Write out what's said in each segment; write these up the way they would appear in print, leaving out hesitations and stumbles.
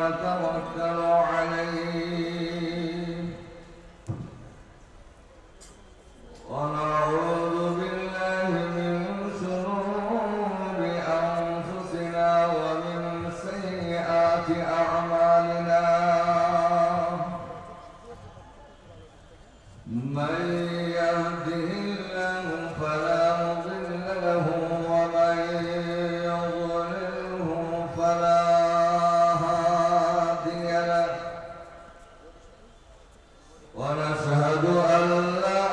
نتوكل عليه ونعوذ بالله من شرور أنفسنا ومن سيئات أعمالنا من يهده الله فلا مضل له ومن يضلله فلا هادي له ونشهد أن لا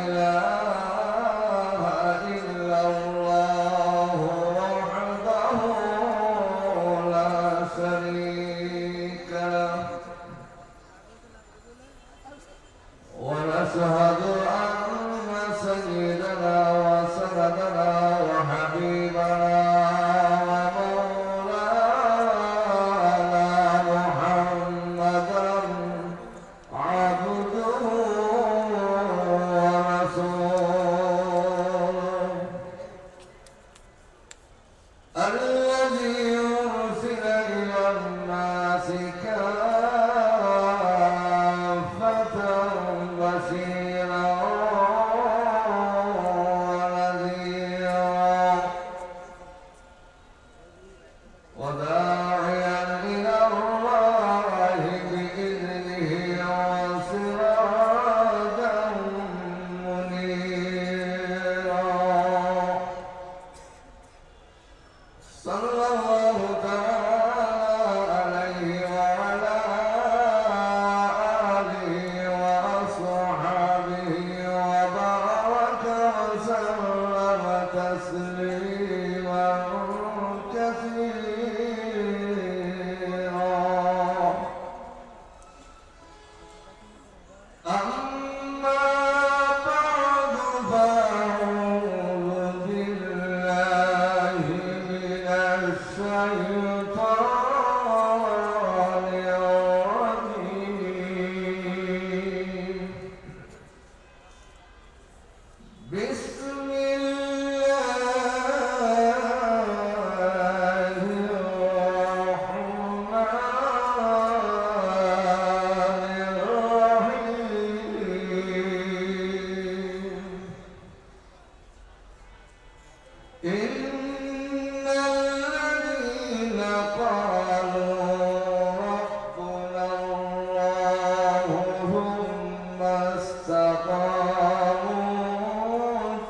إله إلا الله وحده لا شريك له ونشهد أن سيدنا وسندنا وحبيبنا ومولانا محمدا عبده ورسوله الذي أرسل إلى الناس كافة بشيرا ونذيرا وداعيا إلى الله بإذنه وسراجا منيرا صلى الله تعالى عليه وعلى آله وأصحابه وبارك وسلم تسليما كثيرا أما بعد فأعوذ بالله من الشيطان الرجيم بسم الله الرحمن الرحيم إن الذين قالوا ربنا الله ثم استقاموا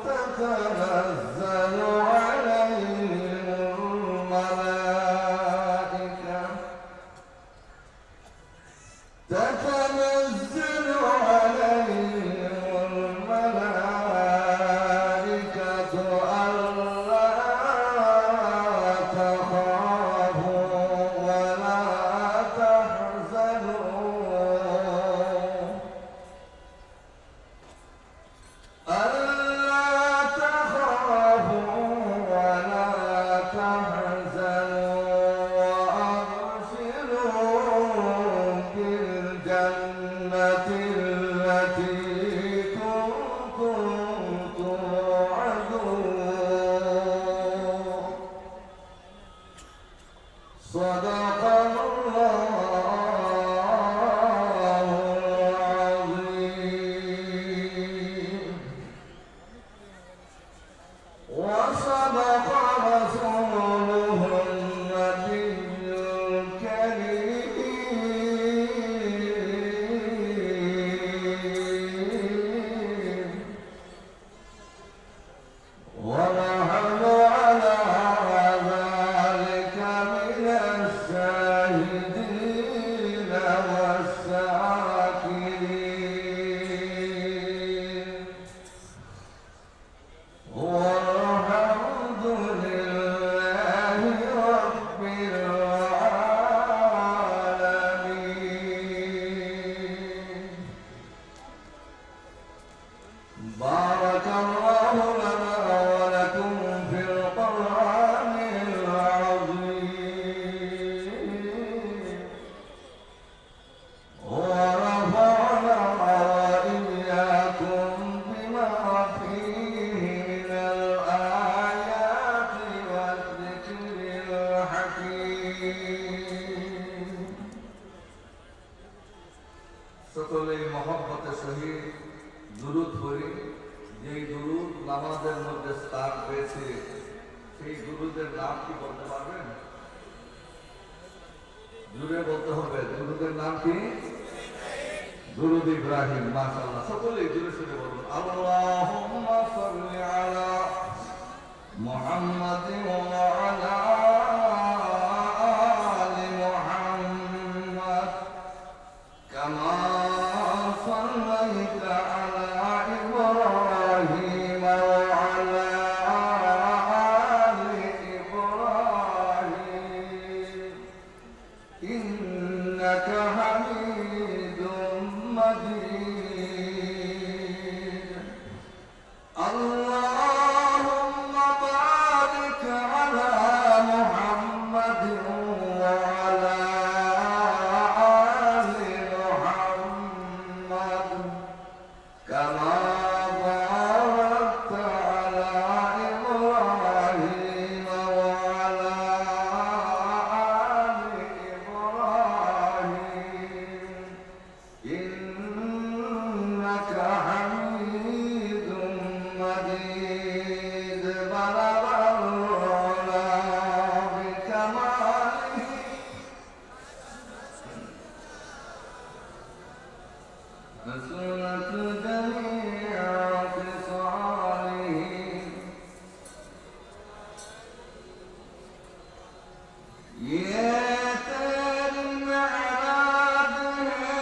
تتنزل عليهم الملائكة ألا تخافوا ولا تحزنوا وأبشروا بالجنة التي كنتم توعدون صدق الله العظيم وصدق رسوله النبي الكريم ونحن على ذلك من الشاهدين সহিত দুরূদ পড়ি, যেই দুরূদ নামাজের মধ্যে স্থান পেয়েছে সেই দুরূদের নাম কি বলতে পারবেন? জুড়ে বলতে হবে। দুরূদের নাম কি? দুরূদ ইব্রাহিম। মাশাআল্লাহ, সকলেই জুড়ে সুরে বলুন, আল্লাহুম্মা সাল্লি আলা মুহাম্মাদিন ওয়া আলা আলি মুহাম্মাদ কামা সাল্লাইতা আলা ইব্রাহিম ওয়া আলা আলি ইব্রাহিম ইন্নাকা হামিদুম মাজিদ। আল্লাহুম্মা বারিক আলা মুহাম্মাদিন ওয়া আলা আলি মুহাম্মাদ কামা বারাকতা আলা ইব্রাহিম ওয়া আলা আলি ইব্রাহিম ইন্নাকা হামিদুম মাজিদ। বালাগাল উলা বিকামালিহি হাসনাত জামিআ খিসালিহি। ये तेरी मेराज है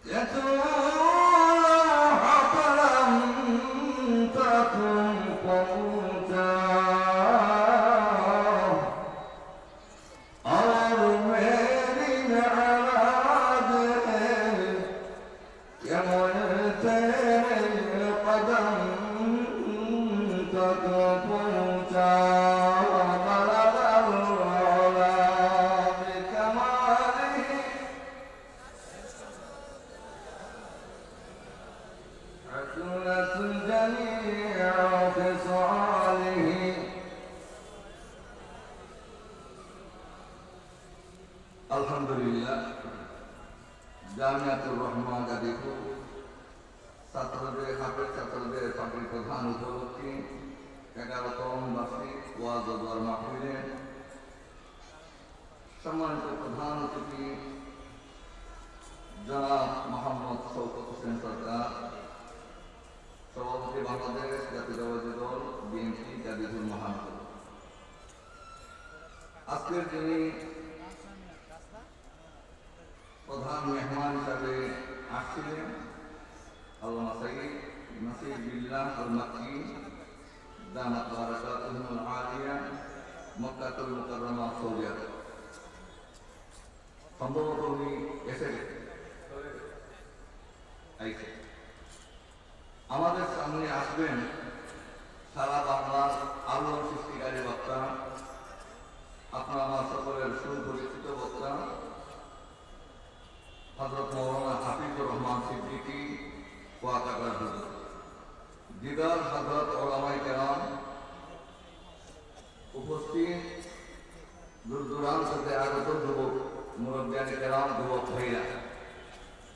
कि तू हकरम तक पहुंचा और मेरी मेराज है कि मैं तेरे कदम तक पहुंचा। बलगल उला बिकमालिही हसनत जमीअ ख़िसालिही। আলহামদুলিল্লাহ, জামিয়াতুর রহমান গাজীপুর ছাত্রদের হাফেজ ছাত্রদের পার্টির প্রধান উপলক্ষে 11তম বার্ষিক ওয়াজ ও দোয়ার মাহফিলে সম্মানিত প্রধান অতিথি জনাব মোহাম্মদ শওকত হোসেন সরকার, সভাপতি বাংলাদেশ জাতীয়তাবাদী দল বিএনপি গাজীপুর মহানগর। আজকের যিনি প্রধান মেহমান হিসাবে আসছিলেন আল্লামা সাইয়্যিদ নাসির বিল্লাহ আল মাক্কি দামাত বারাকাতুহুল আলিয়া মক্কাতুল মুকাররমা সৌদি আরব। সম্ভবত উনি এসে আমাদের সামনে আসবেন সারা বাংলার আলোড়ন সৃষ্টিকারী বক্তা, আপনার আমার সকলের সুপরিচিত বক্তা হযরত মাওলানা হাফিজুর রহমান সিদ্দিকী ওয়াকার হুজুর, দিদার হযরত উলামায়ে কেরাম, উপস্থিত দূর দূরান্ত থেকে আগত যুবক মুরব্বিয়ানে কেরাম, যুবক ভাইরা,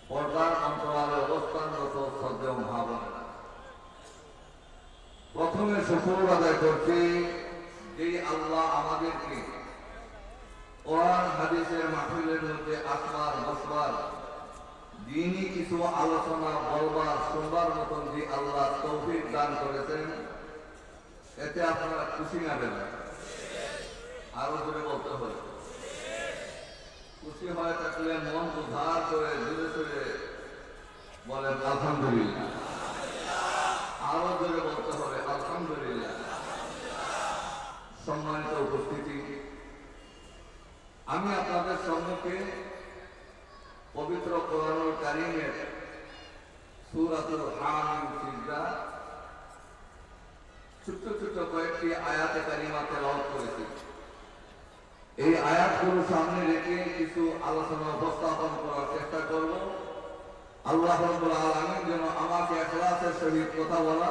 পর্দার অন্তরালে অবস্থানরত শ্রদ্ধেয় মহাবোনেরা, প্রথমে শুকর আদায় করছি যে আল্লাহ আমাদেরকে কোরআন হাদিসের মাহফিলের মধ্যে আসবার বসবার দিনই কিছু আলোচনা বলবার শুনবার মতন যে আল্লাহ তৌফিক দান করেছেন, এতে আপনারা খুশি না দেবেন? আরো জোরে বলতে হবে। খুশি হয়ে থাকলে মন উদ্ধার করে জোরে জোরে বলেন আলহামদুলিল্লাহ। আরো জোরে বলতে হবে আলহামদুলিল্লাহ। সম্মানিত উপস্থিতি, আমি আপনাদের সম্মুখে পবিত্র কোরআনুল কারীমের সূরাতুল হামিম সিজদা ছোট্ট ছোট্ট কয়েকটি আয়াতে কারিমা তেলাওয়াত করেছি। এই আয়াতগুলো সামনে রেখে কিছু আলোচনা উপস্থাপন করার চেষ্টা করব। আল্লাহ রাব্বুল আলামিন যেন আমাকে ইখলাসের সহিত কথা বলা,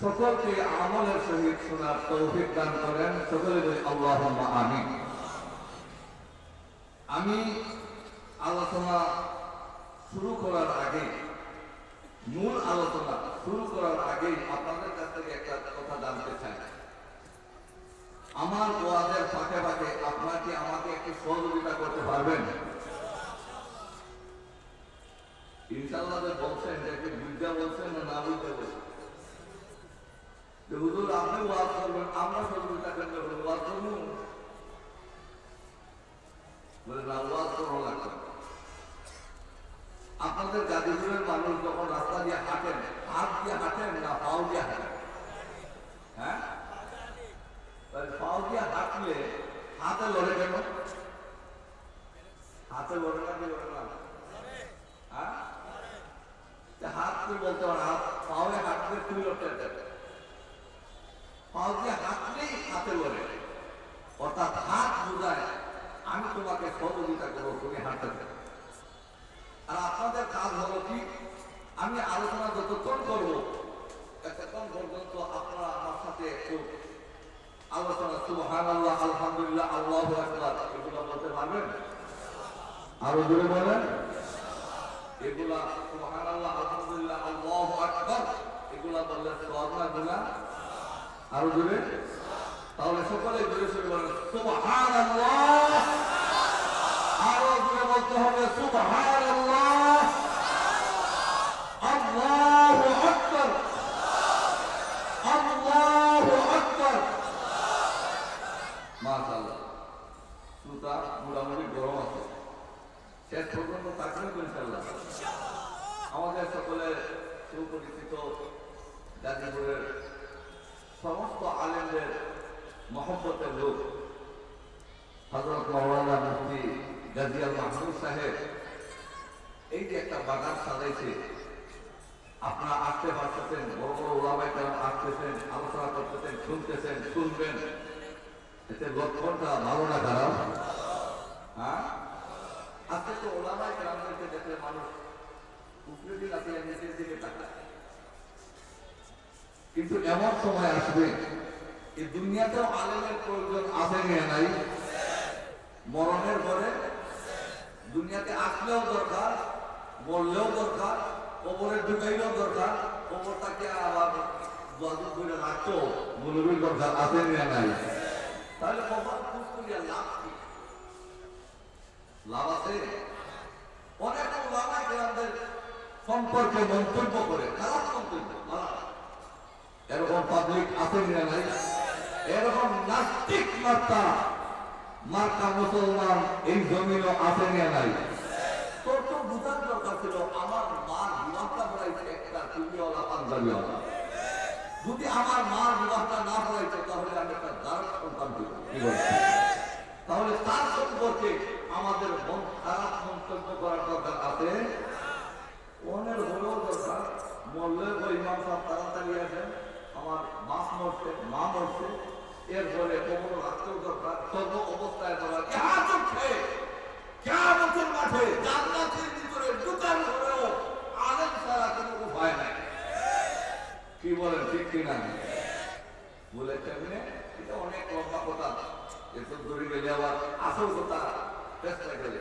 সকলকে আমলের সহিত শোনার তৌফিক দান করেন। সকলে বলি আল্লাহুম্মা আমিন। আমি আলোচনা শুরু করার আগে, মূল আলোচনা শুরু করার আগে আপনাদের কাছ থেকে একটা কথা জানতে চাই। আমার ওয়াজের ফাঁকে ফাঁকে আপনারা কি আমাকে একটু সহযোগিতা করতে পারবেন? ইনশাআল্লাহ বলছেন যে বুঝতে বলছেন না বুঝতে বলছেন যে হুজুর আপনি ওয়াজ করবেন, আমরা সহযোগিতা করতে পারবো, ওয়াজ করবো বলে না, ওয়াজ করা লাগবে। আপনাদের গাজীপুরের মানুষ যখন রাস্তা দিয়ে হাঁটেন, হাত দিয়ে হাঁটেন না পাও দিয়ে হাঁটেন? হ্যাঁ, পাও দিয়ে হাঁটলে হাতে লড়ে কেন? হাতে লড়ে না, কি লড়ে না? হ্যাঁ, হাত তুই বলতে পারে, হাত পাওয়ে হাঁটলে তুই লড়তে দেবে, পাও দিয়ে হাঁটলেই হাতে লড়ে, অর্থাৎ হাত বোঝায় আমি তোমাকে সহযোগিতা করবো, তুমি হাঁটতে দেবে। আর আপনাদের কাজ হলো কি, আমি আলোচনা যতক্ষণ করবো এতক্ষণ পর্যন্ত আপনারা আমার সাথে একটু আলোচনা সুবহানাল্লাহ, আলহামদুলিল্লাহ, আল্লাহু আকবার এগুলো বলতে পারবেন? আরো জোরে বলেন। এগুলা সুবহানাল্লাহ, আলহামদুলিল্লাহ, আল্লাহু আকবার এগুলা বললে সওয়াব না গুনাহ? আরো জোরে। তাহলে সকলে জোরে জোরে বলেন সুবহানাল্লাহ। আরো জোরে বলতে হবে সুবহানাল্লাহ, আল্লাহু আকবার, আল্লাহু আকবার। মাশাআল্লাহ, সুতা মোটামুটি গরম আছে, শেষ পর্যন্ত থাকবেন ইনশাআল্লাহ। আমাদের সকলের সুপরিচিত গাজীপুরের সমস্ত আলেমদের মহব্বতের লোক হযরত মাওলানা মুফতি গাজী আল মাহমুদ সাহেব এই যে একটা বাগান সাজাইছে, আপনারা আসতে পারতেছেন, বড় বড় ওলামায়ে কেরাম আসতেছেন, আলোচনা করতেছেন, শুনতেছেন, শুনবেন, এতে লক্ষণটা ভালো না খারাপ? হ্যাঁ, আজকে তো ওলামায়ে কেরামদেরকে দেখলে মানুষ উপরে দিকে তাকিয়ে নিচের দিকে তাকায়, কিন্তু এমন সময় আসবে এই দুনিয়াতেও আলেমের প্রয়োজন আছে না নাই? মরণের পরে দুনিয়াতে আসলেও দরকার, মরলেও দরকার, কবরে ঢুকাইলেও দরকার, কবরটাকে আবার দোয়াজুদ করে রাখতো মুলবির দরকার আছে না নাই? তাহলে কবর খুঁজ করিয়া লাভ কি? লাভ আছে? অনেক ওলামায়ে কেরামদের সম্পর্কে মন্তব্য করে, খারাপ মন্তব্য, এরকম পাবলিক আছে না নাই? এরকম নাস্তিক মার্কা মুসলমান এই জমিনও আছে না নাই? তোর তো বুঝার দরকার ছিল আমার মার বিবাহটা পড়াইছে একটা টুপিওয়ালা পাঞ্জাবিওয়ালা, যদি আমার মার বিবাহটা না পড়াইছে তাহলে আমি একটা দারুণ সন্তান দিব। তাহলে তার সম্পর্কে আমাদের খারাপ মন্তব্য করার দরকার আছে? অনেক হলেও দরকার, মরলে ওই ইমাম সাহেব তাড়াতাড়ি আসেন, আমার বাপ মরছে, মা মরছে, এরপরে কবর রাখতেও দরকার, সর্ব অবস্থায় দরকার। কিয়ামতের মাঠে জান্নাতের ভিতরে ঢোকার পরেও আলেম ছাড়া কোনো উপায় নাই। কি বলেন, ঠিক কিনা? বলেছেন এটা অনেক লম্বা কথা, এত দূরে গেলে আবার আসল কথা চেষ্টা গেলে।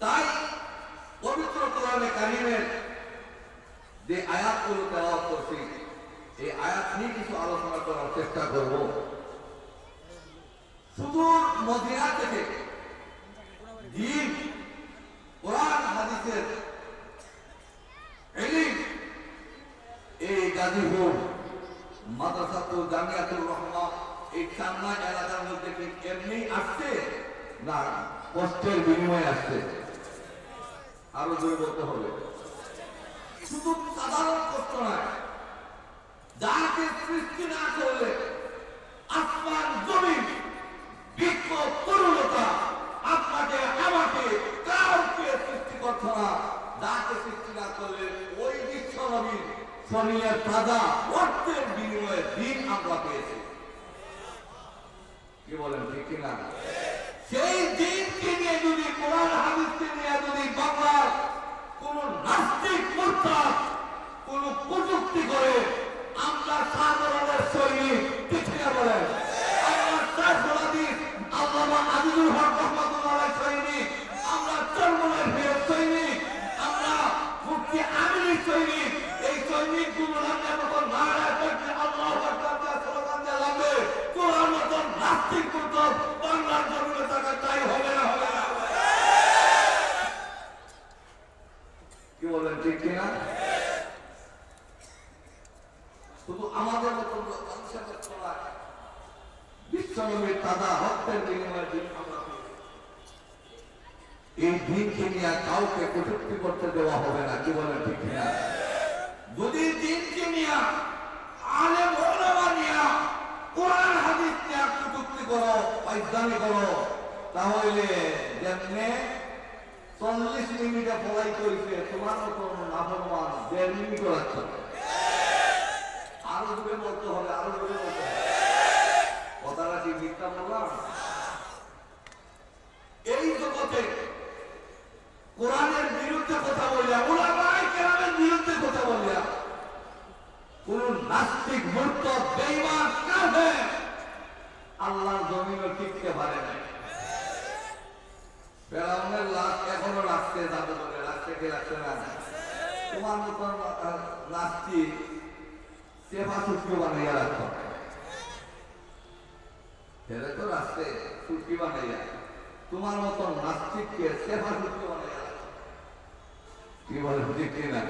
তাই পবিত্র কোরআনে কারিমের যে আয়াতগুলো তেলাওয়াত করছি, এই আয়াত নিয়ে কিছু আলোচনা করার চেষ্টা করব। সুদূর মদিনা থেকে দ্বীন, কোরআন হাদিসের ইলম এই গাজীপুর মাদ্রাসাতুল জামিয়াতুর রহমা এই চান্না এলাকার মধ্যে কি এমনি আসছে না কষ্টের বিনিময়ে আসছে? আরো জোরে বলতে হবে। শুধু সাধারণ কষ্ট নয়, যাকে সৃষ্টি না করলে আসমান জমিন বৃক্ষ তরুলতা আপনাকে আমাকে কাউকে সৃষ্টি করত না, যাকে সৃষ্টি না করলে ওই বিশ্ব নবীর শরীরের তাজা রক্তের বিনিময়ে দিন আমরা পেয়েছি। কি বলেন, ঠিক কিনা? সেই দিনকে নিয়ে যদি, কোরআন হাদিসকে নিয়ে যদি বাংলার কোন নাস্তিক মুরতাদ কোন প্রযুক্তি করে, আমরা সাধারণের শরীর পিছিয়ে বলেন, আমরা শাইখুল হাদিস আল্লামা আজিজুল হক রহমাতুল্লাহ শুধু আমাদের মতো মানুষের রক্ত নয়, বিশ্বনবীর তাজা রক্তের বিনিময়ে দিন আমরা পেয়েছি। এই দিনকে নিয়ে কাউকে কটূক্তি করতে দেওয়া হবে না, কি বলেন ঠিক না? যদি দিনকে নিয়ে আলেম ওলামা নিয়ে কোরআন হাদিস নিয়ে কটূক্তি করো, পাইদানি করো, তাহলে যেমনে 40 মিনিটে পড়াই করেছে তোমার মতো নাফরমান 1.5 মিনিট লাগছে। আরো দূরে বলতে হবে, আরো দূরে বলতে হবে। কথাটা কি মিথ্যা বললাম? এই জগতে কোরআনের বিরুদ্ধে কথা বলিয়া, উলামায়ে কেরামের বিরুদ্ধে কথা বলিয়া কোন নাস্তিক মুরতাদ বেঈমান কাফের আল্লাহর জমিনে টিকতে পারে না। ফেরাউনের লাশ এখনো লাগছে, যাবে বলে লাগছে কি লাগছে না? তোমার মতো নাস্তিক সেবা সুটকি বানাইয়া রাখতো, সেটা তো রাখছে সুটকি বানাইয়া। তোমার মতো নাস্তিককে সেবা সুটকি বানাইয়া রাখতো, কি বলে ঠিক কিনা?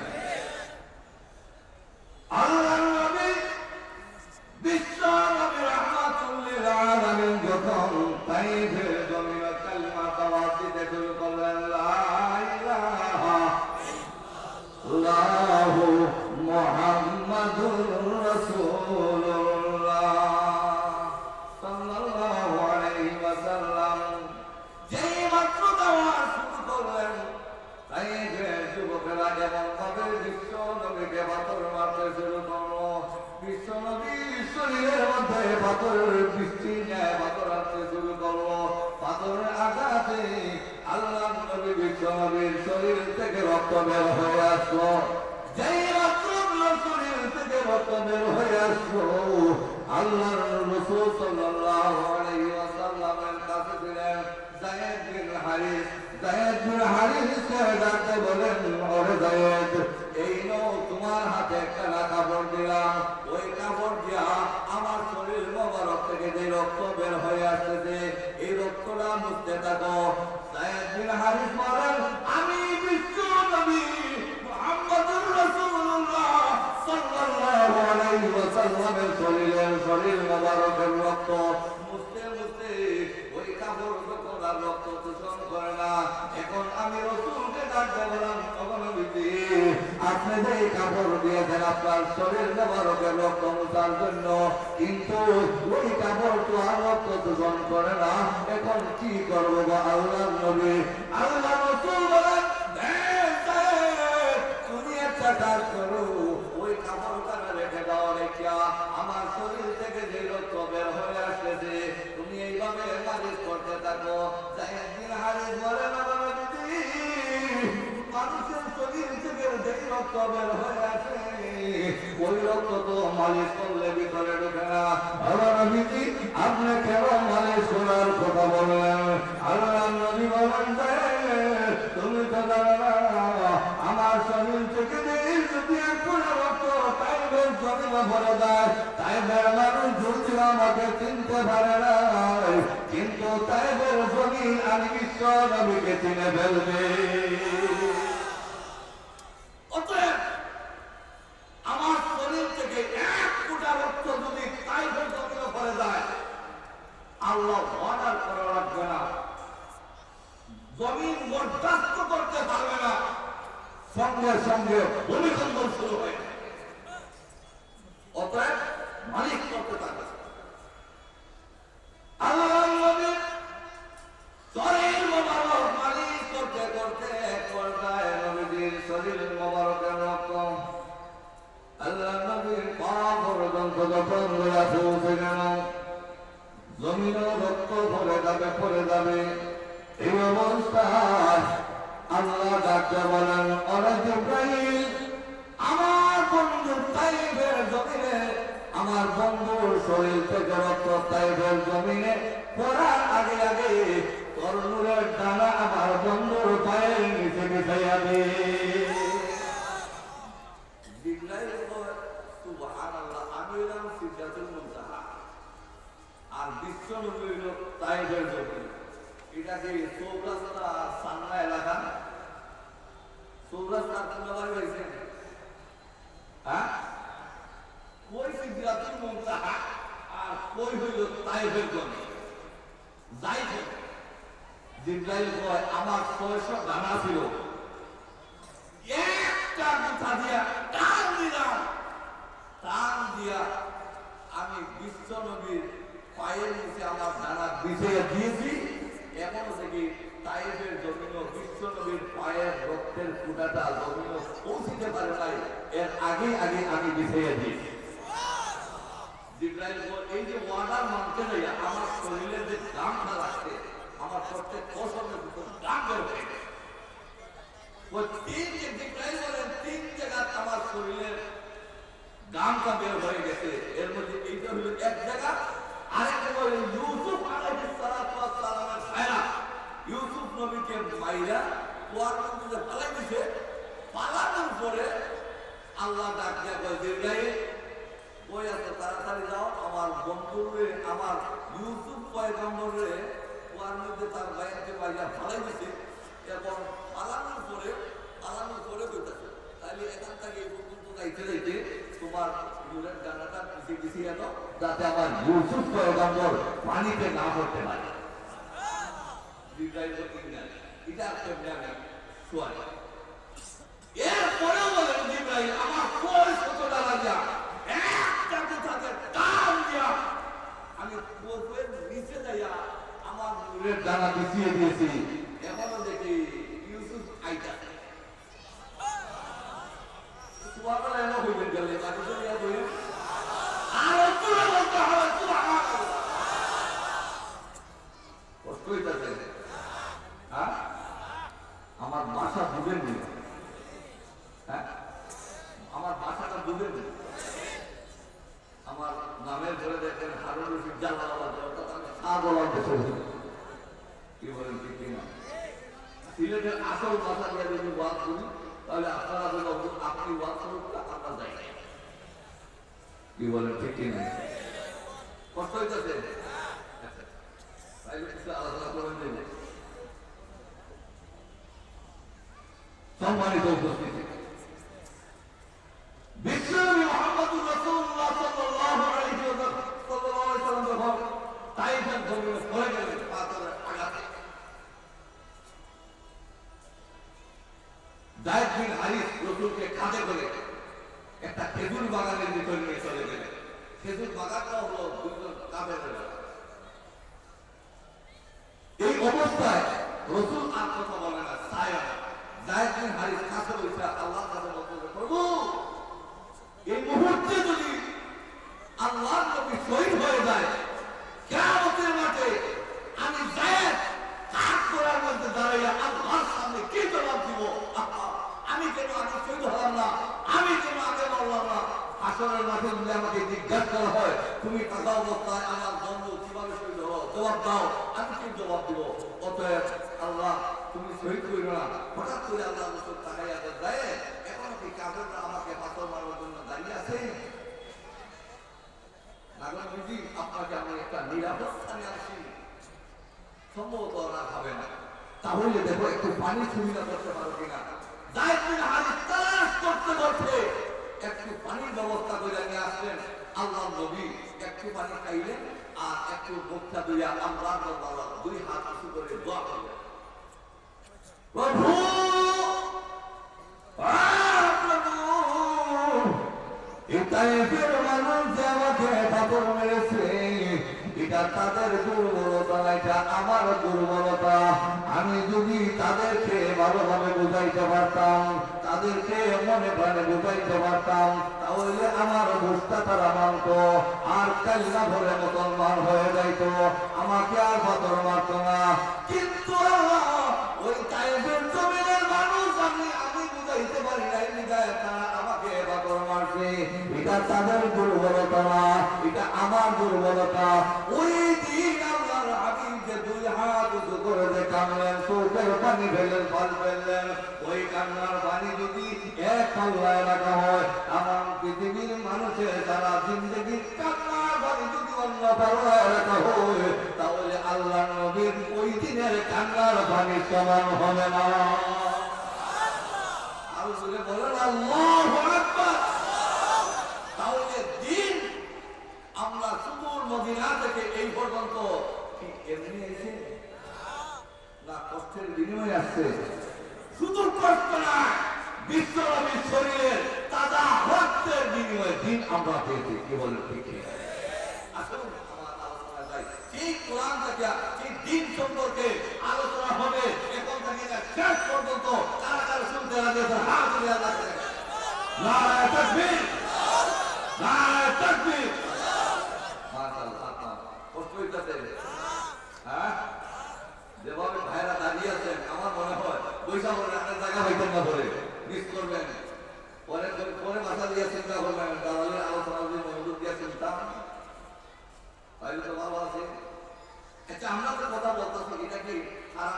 আল্লাহর নবী বিশ্ব নবী রাহমাতুল লিল আলামিন যখন তাইফের জমিনে কালিমা দাওয়াত দিতে শুরু করলেন, লা ইলাহা ইল্লাল্লাহু মুহাম্মাদুর রাসূলুল্লাহ সাল্লাল্লাহু আলাইহি ওয়াসাল্লাম যেই মাত্র দাওয়াত শুরু করলেন, তাইফের যুবকেরা এমন ভাবে বিশ্ব নবীকে পাথর মারতে শুরু করলো। বিশ্ব নবীর শরীরের মধ্যে পাথরের বৃষ্টি ন্যায় পাথর আসতে শুরু করলো। পাথরের আঘাতে আল্লাহ নবী বিশ্ব নবীর শরীর থেকে রক্ত বের হয়ে আসলো। যেই মাত্র শরীর থেকে রক্ত বের হয়ে আসলো, আল্লাহর রাসূল সাল্লাল্লাহু আলাইহি ওয়াসাল্লামের কাছে দিলেন। যায়েদ বিন হারিস, যায়েদ বিন হারিসকে ডাকতে বলেন, ওরে যায়েদ, এই নাও তোমার হাতে একটা কাপড় দিলাম, ওই কাপড় দিয়া আমার শরীর মোবারক থেকে যে রক্ত বের হয়ে আসতেছে এই রক্তটা মুছতে থাকো। যায়েদ বিন হারিস বলেন, আমি বিশ্ব নবী মুহাম্মদুর রাসূলুল্লাহ সাল্লাল্লাহু আলাইহি ওয়াসাল্লামের শরীর মোবারকের রক্ত মুছতে মুছতে ওই কাপড় যখন আর রক্ত দূষণ করে না, এখন আমি রাসূলকে ডাকতে বললাম, নবী আপনি যে কাপড় দিয়েছেন আপনার শরীর মোবারকের রক্ত মোছার জন্য, কিন্তু ওই কাপড় তো আর রক্ত দূষণ করে না, এখন কি করবো গো আল্লাহর নবী? আল্লাহ রাসূল বলেন, তুমি একটা কাজ করো, ওই কাপড়টা রেখে দাও, রেখা আমার শরীর থেকে যে রক্ত বের হয়ে আসতেছে তুমি এইভাবে মালিশ করতে থাকো। যায়েদ বিন হারিস বলে, মানুষের শরীর থেকে যে রক্ত বের হয়ে আসে ওই রক্ত তো মালিশ করলে ভিতরে ঢুকে না। আল্লাহ নবী আপনি কেন মালিশ করার কথা বললেন? আল্লাহ নবী বলেন, তুমি তো জানো না আমার শরীর থেকে যদি এখন রক্ত তাইফের জমিনে ভরে যায়, তাইফের মানুষ যদি আমাকে চিনতে পারে না, কিন্তু তাইফের জমিন আমি বিশ্ব নবীকে চিনে ফেলবে। অতএব আমার শরীর থেকে এক ফোঁটা রক্ত যদি তাইফের জমিনে ভরে যায়, আল্লাহ অর্ডার করা লাগবে না, জমিন বরদাস্ত করতে পারবে না, সঙ্গে সঙ্গে ভূমিকম্প শুরু হয়। অতএব মালিক করতে পারবে। আল্লাহর নবী শরীর মোবারক মালিক করতে করতে এক পর্যায়ে নবীর শরীর মোবারকের রক্ত আল্লাহর নবীর পা পর্যন্ত যখন পৌঁছে গেল, জমিনও রক্ত পড়ে যাবে। এই অবস্থায় আল্লাহ ডাকতে বলেন, ওরে জিবরাইল, আমার বন্ধু তাইফের জমিনে, আমার বন্ধুর শরীর থেকে রক্ত তাইফের জমিনে পড়ার আগে আগে তোর নূরের ডানা আমার বন্ধুর পায়ের নিচে বিছাইয়া দে। জিবরাইল কয়, সুবহানাল্লাহ, আমি হলাম সিদরাতুল মুনতাহা আর বিশ্ব নবী হলো তাইফের জমিনে। এটা কি চৌরাস্তা সান্না এলাকা? চৌরাস্তা আপনার বাড়ি হয়েছে? হ্যাঁ, ওই সিদরাতুল মুনতাহা আর কই হইল তায়েফের গনি যাইতে জিবরাইল কয় আমার 600 ডানা ছিল একটা কথা দিয়া টান দিলাম টান দিয়া আমি বিশ্ব নবীর পায়ের নিচে আমার ডানা বিছিয়ে দিয়েছি এমন থেকে তায়েফের জমিন বিশ্ব নবীর পায়ের রক্তের ফুটাটা জমিন পৌঁছিতে পারে নাই এর আগে আগে আমি বিছিয়ে দিয়েছি জিবরাইল এই যে ওয়ার্ডার মানতে যাইয়া আমার শরীরের যে গামটা লাগছে আমার প্রত্যেক পশমের ভিতর গাম বের হয়ে গেছে ওই তিন জায়গা আমার শরীরের গামটা বের হয়ে গেছে এর মধ্যে এইটা হলো এক জায়গা আরেকটা হলো ইউসুফ আলাইহিস সালাতু ওয়াস সালামের ছায়া ইউসুফ নবীকে মাইরা কুয়ার মধ্যে ফেলে দিয়েছে পালানোর পরে আল্লাহ ডাক দিয়া কয় জিবরাইল কই আছে তাড়াতাড়ি যাও আমার বন্ধুরে আমার ইউসুফ পয়গম্বরে কুয়ার মধ্যে তার ভাইকে মাইরা ফেলে দিয়েছে এবং পালানোর পরে কইতাছে তাইলে এখান থেকে এই পর্যন্ত যাইতে যাইতে তোমার নূরের ডানাটা পিছিয়ে পিছিয়ে দাও যাতে আমার ইউসুফ পয়গম্বর পানিতে না পড়তে পারে জিবরাইল বলেন এটা কেমনে আমি শুয়াই এরপরেও বলেন জিবরাইল আমার কই শত ডানা দিয়া একটা কথাতে টান দিয়া আমি কুয়ার নিচে যাইয়া আমার নূরের ডানা পিছিয়ে দিয়েছি এখনো দেখি ইউসুফ আইতা সুবহানাল্লাহ এমন হইবেন গেলে বাকি দুনিয়া কই আর পুরো বলতে হবে সুবহানাল্লাহ কষ্ট হইতাছে হ্যাঁ আমার ভাষা বুঝেন নি হ্যাঁ আমার ভাষাটা বুঝেন নি আমার নামের ধরে দেখেন হারুন রশিদ জালালাবাদ অর্থাৎ আমি শাহ বলার দেশে কি বলেন ঠিক কিনা সিলেটের আসল ভাষা দিয়ে যদি ওয়াজ করি তাহলে আপনারা বলবেন আপনি ওয়াজ করুন আমরা যাই কি বলেন ঠিক কিনা কষ্ট হইতেছে তাইলে কিছু আলোচনা করেন দেব সম্মানিত উপস্থিতি বিশ্বনবী মুহাম্মদুর রাসূলুল্লাহ সাল্লাল্লাহু আলাইহি ওয়াসাল্লাম যখন তাইফের জমিনে পড়ে গেলেন পাথরের আঘাতে যায়েদ বিন হারিস রাসূলকে কাঁধে করে একটা খেজুর বাগানের ভিতর নিয়ে চলে গেলেন খেজুর বাগানটা হলো দুইজন কাফেরের এই অবস্থায় রাসূল আর কথা বলে না ছায়া যায়েদ বিন হারিস কাছে বসে আল্লাহর কাছে বলতে প্রভু এই মুহূর্তে যদি আল্লাহর নবী শহীদ হয়ে যায় কিয়ামতের মাঠে আমি যায়েদ কাঠ করার মধ্যে দাঁড়াইয়া আল্লাহর সামনে কি জবাব দিব আমি কেন আগে শহীদ হলাম না আমি কেন আগে মরলাম না হাসরের মাঠে যদি আমাকে জিজ্ঞাসা করা হয় তুমি থাকা অবস্থায় আমার বন্ধু কিভাবে শহীদ হলো জবাব দাও আমি কি জবাব দিব অতএব আল্লাহ তুমি শহীদ করিল না হঠাৎ করে আল্লাহ রসুল তাকাইয়া যায় এখনো কি কাফেররা আমাকে পাথর মারার জন্য দাঁড়িয়ে আছে নাগর বুঝি আপনাকে আমি একটা নিরাপদ স্থানে আসি সম্ভবত ওরা খাবে না তাহলে দেখো একটু পানি সুবিধা করতে পারো কিনা যায়েদ বিন হারিস তালাশ করতে করতে একটু পানির ব্যবস্থা করে নিয়ে আসলেন আল্লাহর নবী একটু পানি খাইলেন আর একটু মুখটা দিয়া আল্লাহর দরবারে দুই হাত উঁচু করে দোয়া করলেন প্রভু তাইফের মানুষ যে আমাকে পাথর মেরেছে এটা তাদের দুর্বলতা এটা আমার দুর্বলতা আমি যদি তাদেরকে ভালোভাবে বুঝাইতে পারতাম তাদেরকে মনে প্রাণে বুঝাইতে পারতাম তাহলে আমার অবস্থা তারা মানত আর কালিমা ভরে মুসলমান হয়ে যাইত আমাকে আর পাথর মারত না কিন্তু ওই তাইফের জমিনের মানুষ আমি বুঝাইতে পারি নাই বিদায় তারা আমাকে পাথর মারছে এটা তাদের দুর্বলতা না এটা আমার দুর্বলতা ওই দিন আল্লাহর হাবিবকে দুই হাত উঁচু করে যে কানলেন চোখের পানি ফেললেন ফল ফেললেন ওই কান্নার পানি যদি এক পাল্লায় রাখা হয় আমার পৃথিবীর মানুষের সারা জিন্দগির কান্নার পানি যদি অন্য পাল্লায় রাখা হয় তাহলে আল্লাহ নবীর ওই দিনের কান্নার পানি সমান হবে না আর বলে বলেন আল্লাহু আকবার তাহলে দিন আমরা সুদূর মদিনা থেকে এই পর্যন্ত কি এমনি এসে না কষ্টের বিনিময়ে আসছে? শুধু কষ্ট না, বিশ্বনবীর শরীরের তাজা রক্তের বিনিময়ে দিন আমরা পেয়েছি। কি বলেন ঠিক? আসুন আমার আলোচনা যাই, সেই কোরআন থেকে সেই দিন সম্পর্কে আলোচনা হবে। এখন থেকে শেষ পর্যন্ত কারা কারা শুনতে রাজি আছেন? হাত তুলে আল্লাহ করেন। নারায়ে তাকবীর, নারায়ে তাকবীর। মাশাআল্লাহ, কষ্ট হইতেছে? হ্যাঁ, যেভাবে ভাইরা দাঁড়িয়ে আছেন আমার মনে হয় পয়সা বলে আপনার জায়গা হইতেন না, বলে মিস করবেন। পরে পরে বাসা দিয়ে চিন্তা করবেন, দালালের আলোচনা যদি মনোযোগ দিয়ে চিন্তা তাহলে তো ভালো আছে। আচ্ছা, আমরা তো কথা বলতেছি, এটা কি আর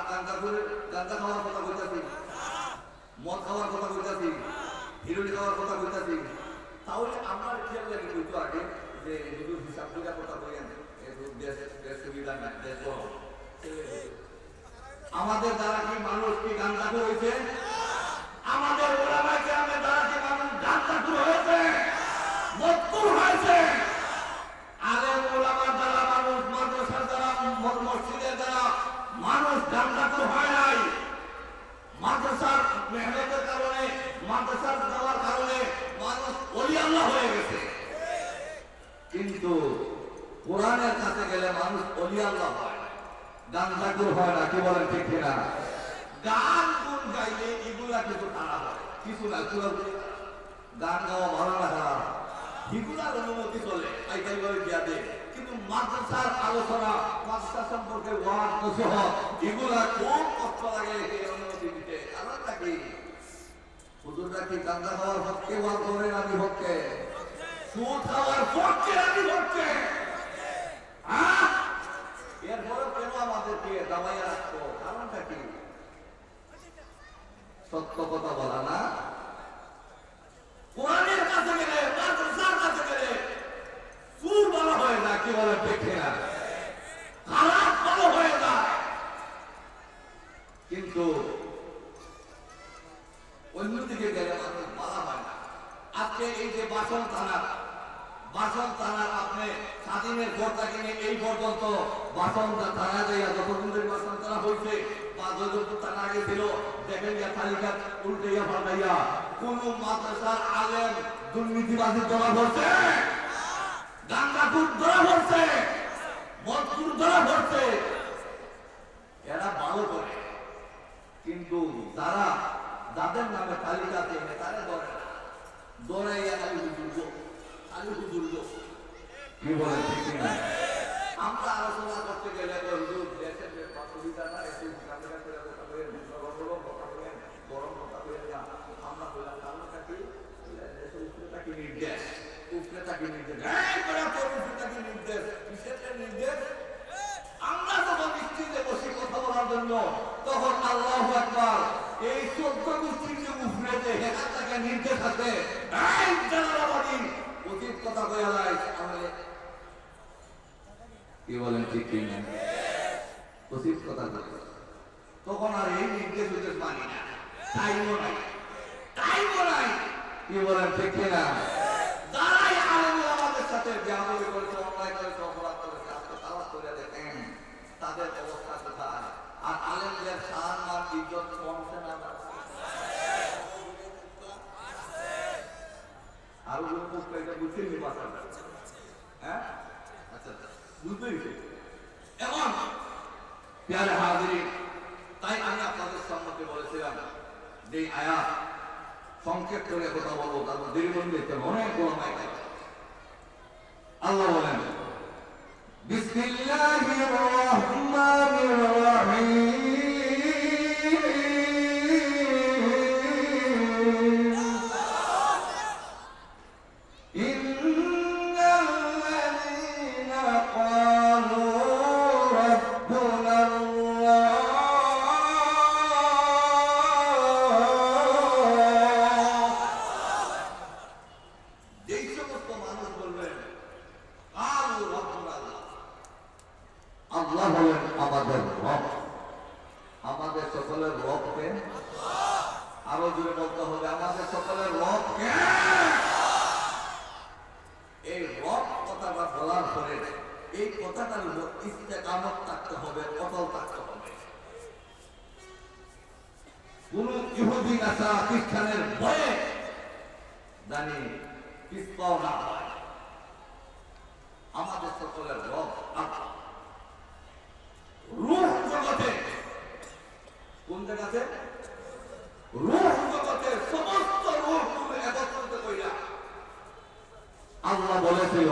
গাঁজা খাওয়ার কথা বলতেছি, মদ খাওয়ার কথা বলতেছি, হিরোইন খাওয়ার কথা বলতেছি? তাহলে আমার খেয়াল লাগে একটু আগে যে যদি হিসাব করে কথা বলেন, দেশ সুবিধা না, দেশ আমাদের দ্বারা কি মানুষ কি গাঁজাখুর হয়েছে? আমাদের ওলামায়ে কেরামের দ্বারা কি মানুষ গাঁজাখুর হয়েছে, মদখুর হয়েছে? আলেম ওলামার দ্বারা মানুষ, মাদ্রাসার দ্বারা, মসজিদের দ্বারা মানুষ গাঁজাখুর হয় নাই। মাদ্রাসার মেহনতের কারণে, মাদ্রাসার দেওয়ার কারণে মানুষ ওলি আল্লাহ হয়ে গেছে। কিন্তু কোরআনের কাছে গেলে মানুষ ওলি আল্লাহ হয়, গাঁজাখুর হয় না। কি বলেন ঠিক কিনা? গান গুণ গাইলে এগুলা কিছু খারাপ হয়, কিছু না। গান গাওয়া ভালো না খারাপ, এগুলার অনুমতি চলে, আইকাই ভাবে দিয়া দেয়। কিন্তু মাদ্রাসার আলোচনা, মাদ্রাসা সম্পর্কে ওয়াজ নসিহত, এগুলা খুব কষ্ট লাগে এই অনুমতি দিতে। কারণটা কি? হুজুররা কি গাঁজা খাওয়ার পক্ষে ওয়াজ করেন? আমি পক্ষে। সুদ খাওয়ার পক্ষে? আমি পক্ষে। এরপরে কেন আমাদেরকে দাবাইয়া রাখতো? কারণটা কি? সত্য কথা বলা না। কোরআনের কাছে গেলে, মাদ্রাসার কাছে গেলে সুর ভালো হয়ে যায়। কি বলে ঠিক না? খারাপ ভালো হয়ে যায়। কিন্তু অন্যদিকে গেলে মানুষ ভালো হয় না। আজকে এই যে বাসন থানার আপনি স্বাধীনের পর থেকে এই পর্যন্ত বাসন থানা যাইয়া যতদিন ধরে বাসন থানা হয়েছে বা যতদিন থানা আগে ছিল, দেখেন যে তালিকা উল্টাইয়া পাল্টাইয়া কোন মাদ্রাসার আলেম দুর্নীতিবাদী ধরা পড়ছে, গাঁজাখুর ধরা পড়ছে, মদখুর ধরা পড়ছে। এরা ভালো করে, কিন্তু যাদের নামে তালিকা দেবে তারা ধরে না, দৌড়াইয়া খালি হুজুর। কি বলে ঠিক না? আমরা আলোচনা করতে গেলে হুজুর দেশের সুবিধা না, একটু কাছাকাছি করে কথা বলেন, কথা বলেন, গরম কথা বলেন না। আমরা বললাম কারণটা কি? দেশের উপরেটা কি নির্দেশ, উপরেটা কি নির্দেশ, উপরেটা কি নির্দেশ, কিসের নির্দেশ? আমরা যখন স্ত্রীতে বসে কথা বলার জন্য, তখন আল্লাহু আকবার, এই 14 গোষ্ঠীর যে উপরেতে এখান থেকে নির্দেশ আছে, উচিত কথা বলা যায়। কি বলেন ঠিক না? উচিত কথা বলে তখন আর এই নির্দেশ মানি না, টাইমও নাই। কি বলেন ঠিক না? যারাই আলেম আমাদের সাথে বেয়াদবি করেছে, অন্যায় করেছে, অপরাধ করেছে, আজকে তালাক করে দেখেন তাদের অবস্থা কোথায়। আর আলেমদের সম্মান ইজ্জত কমছে না? আরো বুঝছেন হ্যাঁ? আচ্ছা, বুঝতে এখন প্যারে হাজির, তাই আমি আপনাদের সম্মুখে বলেছিলাম যে আয়াত সংক্ষেপ করে কথা বলবো, তারপর দীর্ঘন্দিতে অনেক গোলামাই। আল্লাহ বলেন বিসমিল্লাহির রহমানির রহিম, আল্লাহ বলেন আমাদের রব। আমাদের সকলের রবকে আরো জোরে বলতে হবে, আমাদের সকলের রবকে। এই রব কথাটা বলার পরে এই কথাটার উপর ইস্তেকামত থাকতে হবে, অটল থাকতে হবে। কোন ইহুদি নাসারা খ্রিস্টানের ভয়ে জানি পিছপাও না হয়। আমাদের সকলের রব আল্লাহ। রূহ জগতে, কোন জায়গাতে? রূহ জগতে সমস্ত রূহ তুমি একত্রিত কইরা আল্লাহ বলেছিল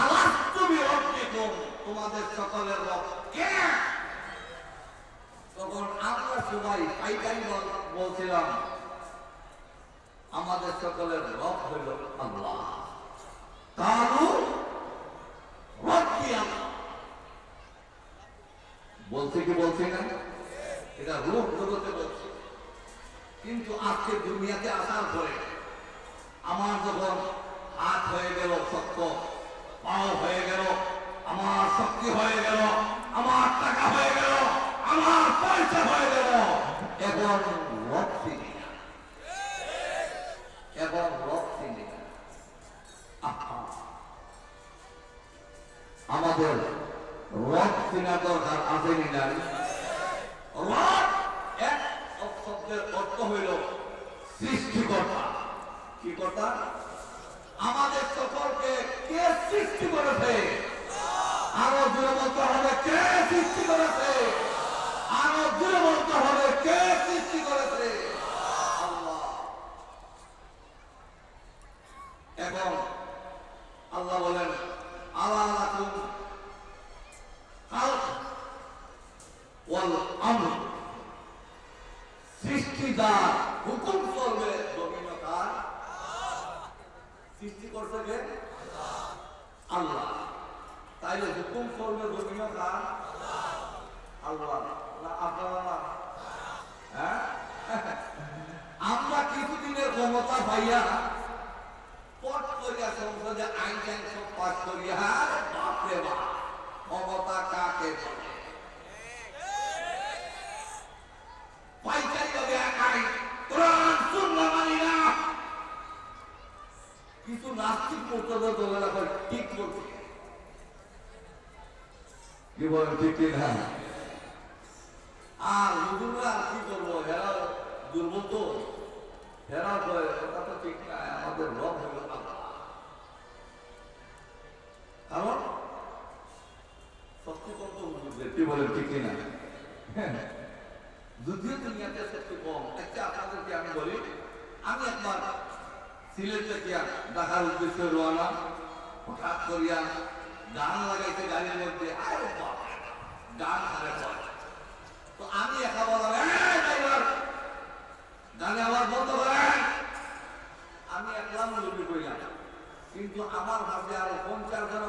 আলাস্তু বিরব্বিকুম, তোমাদের সকলের রব কে? তখন আমরা সবাই পাইকারি বলছিলাম আমাদের সকলের রব হইল আল্লাহ। কালু রব্বি আল্লাহ বলছে কি বলছে না? এটা রূহ জগতে বলছে। কিন্তু আজকে দুনিয়াতে আসার পরে আমার যখন হাত হয়ে গেল শক্ত, পাও হয়ে গেল, আমার শক্তি হয়ে গেল, আমার টাকা হয়ে গেল, আমার পয়সা হয়ে গেল, এখন রব চিনি না, এখন রব চিনি না। আমাদের রব চিনা দরকার আসেনি না? রব এক শব্দের অর্থ হইল সৃষ্টিকর্তা। কি কর্তা? আমাদের সকলকে কে সৃষ্টি করেছে? আরো জোরে বলতে হবে কে সৃষ্টি করেছে? আরো জোরে বলতে হবে কে সৃষ্টি করেছে? আল্লাহ। এখন আল্লাহ বলেন আল্লাহ লাকুম খালক ওয়াল আমর, সৃষ্টিদার, হুকুম করবে জমিন কার? সৃষ্টি করছে কে? আল্লাহ। তাইলে হুকুম করবে জমিন কার? আল্লাহ না আপনারা না? হ্যাঁ, আমরা কিছুদিনের ক্ষমতা পাইয়া পট করিয়া সংসদে আইন টাইন সব পাস করিয়া বাপরে বাপ ক্ষমতা কাকে বলে? পাইকারি ভাবে আইন কোরআন সুন্নাহ মানি না। কিছু নাস্তিক মুক্তদের দলেরা ঠিক বলছে। কি বলেন ঠিক না? আর হুজুররা কি করবো, হেরা দুর্বল তো, হেরা করে ওটা তো ঠিক না। আমাদের রব হল আল্লাহ। কারণ শক্তি কত হুজুরদের, কি বলেন ঠিক না? যদিও দুনিয়াতে শক্তি কম। একটা আপনাদেরকে আমি বলি, আমি একবার সিলেটে গিয়া ঢাকার উদ্দেশ্যে রওনা, হঠাৎ করিয়া গান লাগাইতে গাড়ির মধ্যে, আরে বাপ গান হারে পড়ে। তো আমি একা বললাম ড্রাইভার গানে আবার বন্ধ করেন। আমি একলাম লুবি কইলাম, কিন্তু আমার ভাবে আরো 50 জন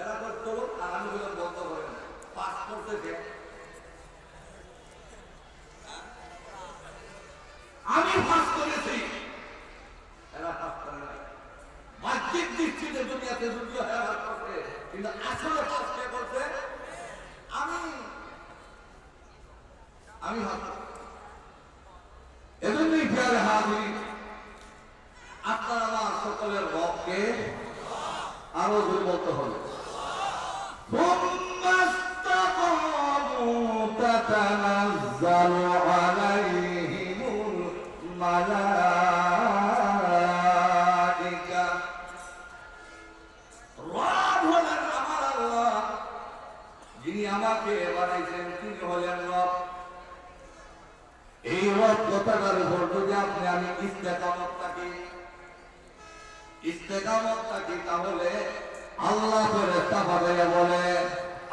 এরা করতে আর আমি বললাম বন্ধ করেন। পাস করতেছে, আমি পাস করেছি, এরা পাস করে না। বাহ্যিক দৃষ্টিতে দুনিয়াতে যদিও হেরা করছে, কিন্তু আসলে পাস কে করছে? আমি এজন্যই প্রিয় হাজির, আপনার আমার সকলের রবকে আরো জোরে বলতে হবে। তাতানাজ্জালু আলাইহিমুল মালাইকা, রব হলেন আমার আল্লাহ, যিনি আমাকে বানাইছেন তিনি হলেন রব। এই রব কথাটার উপর যদি আপনি আমি ইস্তেকামত থাকি, তাহলে আল্লাহ ফেরেশতা পাঠাইয়া বলে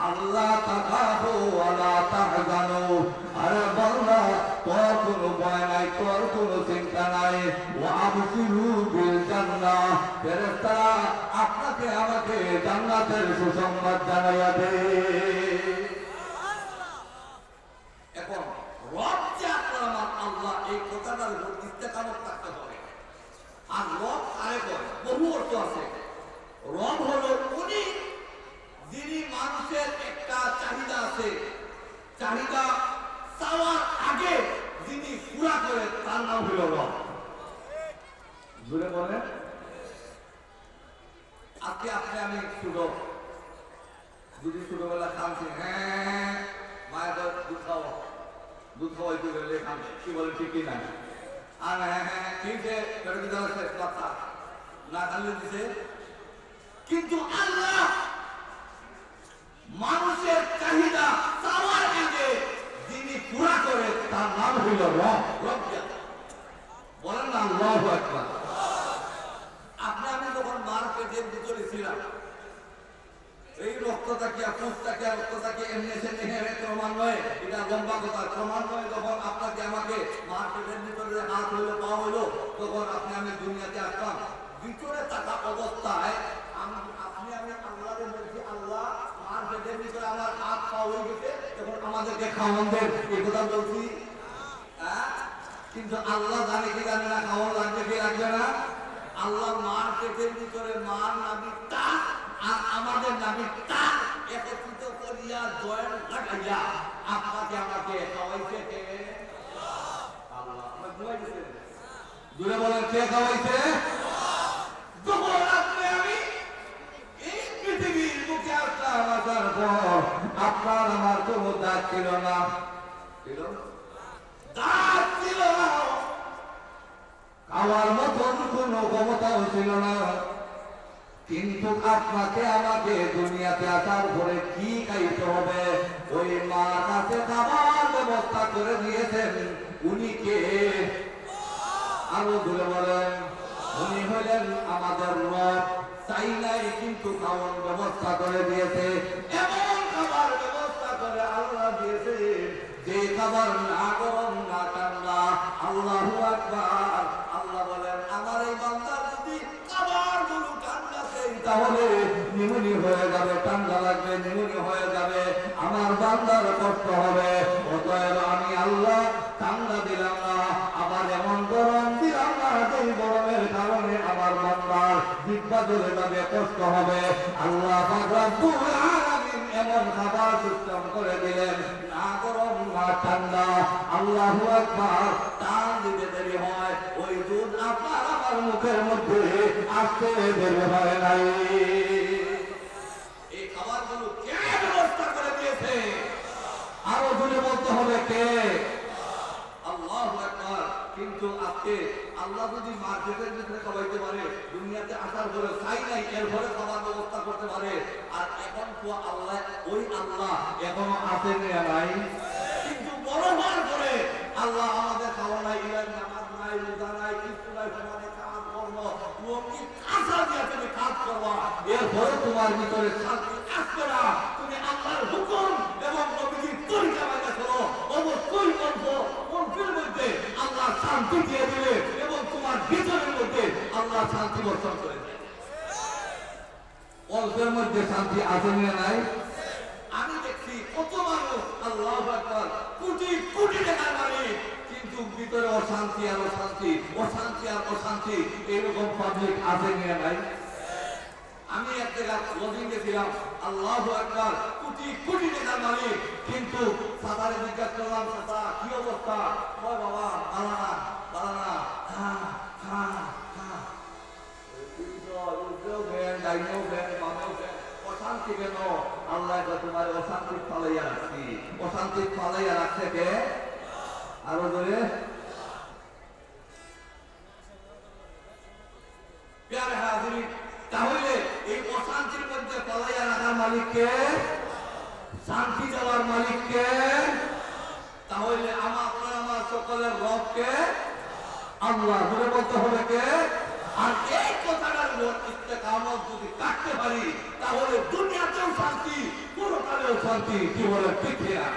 আল্লাহ তাখাফু ওয়ালা তাহজানু, আরে বান্দা তোর কোনো ভয় নাই, তোর কোনো চিন্তা নাই। ওয়া আবশিরু বিল জান্নাহ, ফেরেশতারা আপনাকে আমাকে জান্নাতের সুসংবাদ জানাইয়া দে। এখন রব যে আপনার আমার আল্লাহ, এই কথাটার উপর ইস্তেকামত থাকতে হবে। আর রব আরেকবার বহু অর্থ আছে। রব হলো উনি যিনি মানুষের একটা চাহিদা আছে, চাহিদা চাওয়ার আগে যিনি পুরা করে, তার নাম হলো রব। জুড়ে বলে আজকে আপনি আমি ছোট, যদি ছোটবেলা খাচ্ছি, হ্যাঁ মায়ের দুধ খাওয়া, দুধ খাওয়াইতে গেলে খান, কি বলে ঠিক কিনা? আর হ্যাঁ হ্যাঁ কিনছে কথা না খালি দিছে। কিন্তু আল্লাহ মানুষের চাহিদা চাওয়ার আগে যিনি পুরা করে তার নাম হইল রব। বলেন না আল্লাহু আকবার। আপনি আমি যখন মার পেটের ভিতরে ছিলাম, এই রক্তটাকিয়া পুষ্টাকিয়া রক্তটাকে এমনি এসে নেহে ক্রমান্বয়ে, এটা লম্বা কথা, ক্রমান্বয়ে যখন আপনাকে আমাকে মার পেটের ভিতরে হাত হইলো পা হইলো, তখন আপনি আমি দুনিয়াতে আসলাম। ভিতরে থাকা অবস্থায় আপনি আমি আল্লাহকে বলছি, আল্লাহ মার পেটের ভিতরে আমার হাত পা হয়ে গেছে, তখন আমাদেরকে খাওয়ান দেন, এই কথা বলছি। হ্যাঁ, কিন্তু আল্লাহ জানে কি জানে না, খাওয়ান লাগবে কি লাগবে না? আল্লাহ মার পেটের ভিতরে মার নাবিকটা আর আমাদের নাবিকটা একত্রিত করিয়া জয়েন লাগাইয়া আপনাকে আমাকে খাওয়াইছে কে? আল্লাহ। দূরে বলেন কে খাওয়াইছে? যখন আপনি আমি এই পৃথিবীর মুখে আসলাম, আসার পর আপনার আমার কোনো দাঁত ছিল না, ছিল দাঁত ছিল না, খাওয়ার মতন কোনো ক্ষমতাও ছিল না। কিন্তু আপনাকে আমাকে দুনিয়াতে আসার পরে কি খাইতে হবে, ওই মা কাছে খাবার ব্যবস্থা করে দিয়েছেন। উনি কে? আরো দূরে বলেন, উনি হলেন আমাদের রব। চাই নাই কিন্তু খাওয়ার ব্যবস্থা করে দিয়েছে। এমন খাবার ব্যবস্থা করে আল্লাহ দিয়েছে যে খাবার না গরম না ঠান্ডা। আল্লাহু আকবার। আল্লাহ বলেন, আমার এই বান্দার যদি খাবার গুলো ঠান্ডা দেই তাহলে নিমুনি হয়ে যাবে, ঠান্ডা লাগবে, নিমুনি হয়ে যাবে, আমার বান্দার কষ্ট হবে। অতএব আমি আল্লাহ ঠান্ডা দিলাম না, আবার এমন গরম দিলাম না যেই গরমের কারণে আমার বান্দার জিহ্বা জ্বলে যাবে, কষ্ট হবে। আল্লাহ পাক রব্বুল আলামিন এমন খাবার সিস্টেম করে দিলেন, না গরম না ঠান্ডা। আল্লাহু আকবার। টান দিতে দেরি হয়, ওই দুধ আপনার আমার মুখের মধ্যে আসতে দেরি হয় নাই। এই খাবারগুলো কে ব্যবস্থা করে দিয়েছে? আরো জোরে বলতে হবে কে? আল্লাহু আকবার। কিন্তু আজকে আল্লাহ যদি মার্কেটের ভিতরে খাওয়াইতে পারে, দুনিয়াতে আসার পরে চাই নাই এরপরে খাবার ব্যবস্থা করতে পারে, আর এখন তো আল্লাহ ওই আল্লাহ এখনো আছে নাই? কিন্তু বড় হওয়ার পরে আল্লাহ আমাদের খাওয়া নাই, ইলার নামাজ নাই, রোজা নাই, কিছু নাই, সমানে কাজ কর্ম কি আশা দিয়ে তুমি কাজ করবা, এরপরে তোমার ভিতরে শান্তি আসবে না। তুমি আল্লাহর হুকুম এবং নবীজির তরিকা মেনে চলো, অবশ্যই মনফির মধ্যে আল্লাহ শান্তি দিয়ে দিবে এবং তোমার ভিতরের মধ্যে আল্লাহ শান্তি বর্ষণ করে দেবে। অল্পের মধ্যে শান্তি আছে না নাই? আমি দেখছি কত মানুষ আল্লাহু আকবার কোটি কোটি টাকার মালিক, কিন্তু ভিতরে অশান্তি আর অশান্তি, অশান্তি আর অশান্তি, এরকম পাবলিক আছে না নাই? আমি এক জায়গায় লজিং গেছিলাম, আল্লাহু আকবার কোটি কোটি টাকার মালিক, কিন্তু সাদারে জিজ্ঞাসা করলাম, সাদা কি অবস্থা? কয় বাবা বালানা বালানা, হ্যাঁ হ্যাঁ হ্যাঁ, অশান্তি কেন? আল্লাহ তোমার অশান্তি ফালাইয়া রাখছি। অশান্তি ফালাইয়া রাখছে কে? আরো ধরে তাহলে এই অশান্তির মধ্যে ফালাইয়া রাখার মালিককে, শান্তি দেওয়ার মালিককে, তাহলে আমার সকলের রবকে আল্লাহ ধরে বলতে হবে কে? আর এই কথাটার উপর ইস্তেকামত যদি কাটতে পারি তাহলে দুনিয়াতেও শান্তি, পরকালেও শান্তি। কি বলে ঠিক না?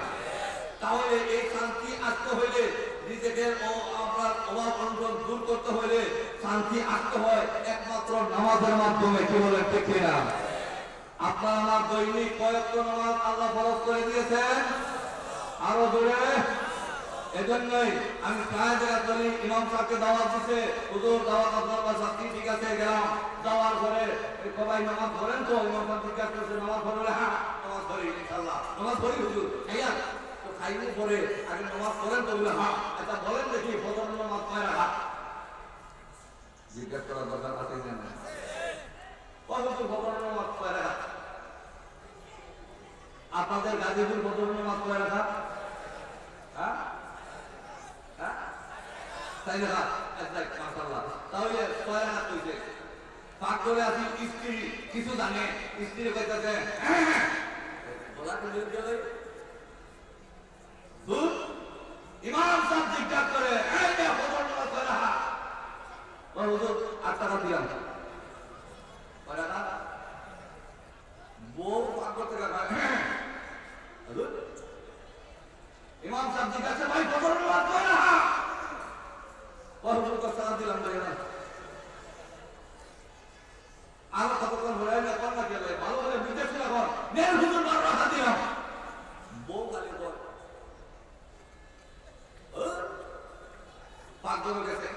তাহলে এই শান্তি আসতে হইলে নিজেদের আপনার অভাব অনটন দূর করতে হইলে শান্তি আসতে হয় একমাত্র নামাজের মাধ্যমে। কি বলে ঠিক না? আপনার আমার দৈনিক কয়েকটা নামাজ আল্লাহ ফরজ করে দিয়েছেন। আরো জোরে। এজন্যই আমি প্রায় জায়গা বলি, ইমাম সাহেবকে দাওয়াত দিছে, হুজুর দাওয়াত আপনার বাসাতে, ঠিক আছে গেলাম। যাওয়ার পরে সবাই নামাজ পড়েন তো? ইমাম সাহেব জিজ্ঞাসা করছে নামাজ পড়লে? হ্যাঁ নামাজ পড়ি ইনশাআল্লাহ। নামাজ পড়ি হুজুর। আইয়া তো খাইনি পরে আগে নামাজ পড়েন তো? বলে হ্যাঁ। আচ্ছা বলেন দেখি ফজর নামাজ কয় রাকাত? জিজ্ঞাসা করার দরকার আছে না? হুজুর ফজর নামাজ কয় রাকাত? আপনাদের গাজীপুর ফজর নামাজ কয় রাকাত? হ্যাঁ হ্যাঁ, তাই না? মাশাআল্লাহ, তাহলে কয় রাকাত হইছে? পাক করে আসি স্ত্রী কিছু জানে, স্ত্রী কইতাছে বলা তো নিয়ে গেলে দুধ ইমাম সাহেব জিজ্ঞাসা করে এই যে ফজর নামাজ কয় রাকাত? ও হুজুর 8 টাকা দিলাম। কয় রাকাত? বউ পাক করতে গেছে হুজুর ইমাম সাহেব জিজ্ঞাসা ভাই ফজর নামাজ কয় রাকাত? ও হুজুর 10 টাকা দিলাম ভাই না। আর কতক্ষণ হয়ে না কোন না গেলে ভালো করে বুঝতে শুনে কর নেল হুজুর 12 রাকাত দিলাম। বউ খালি বল পাক করে গেছে